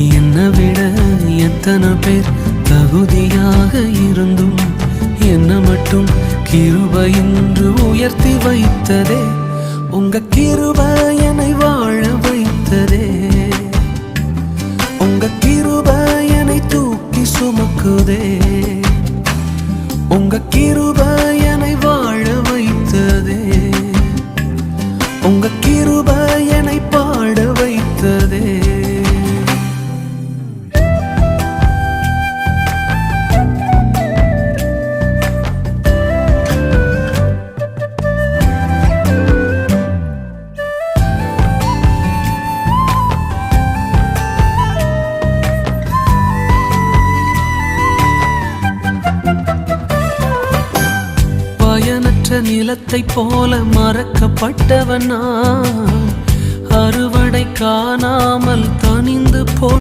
என்னை விட எத்தனை பேர் தகுதியாக இருந்தும் என்ன மட்டும் கிருபை என்று உயர்த்தி வைத்ததே. உங்க கிருபை என்னை வாழ வைத்ததே. உங்க கிருபை என்னை தூக்கி சுமக்குதே. உங்க கிருபை என்னை வாழ வைத்ததே. உங்க கிருபை என்னை பாட வைத்ததே. பயனற்ற நிலத்தை போல மறக்கப்பட்டவன் நான், அறுவடை காணாமல் தனிந்து போ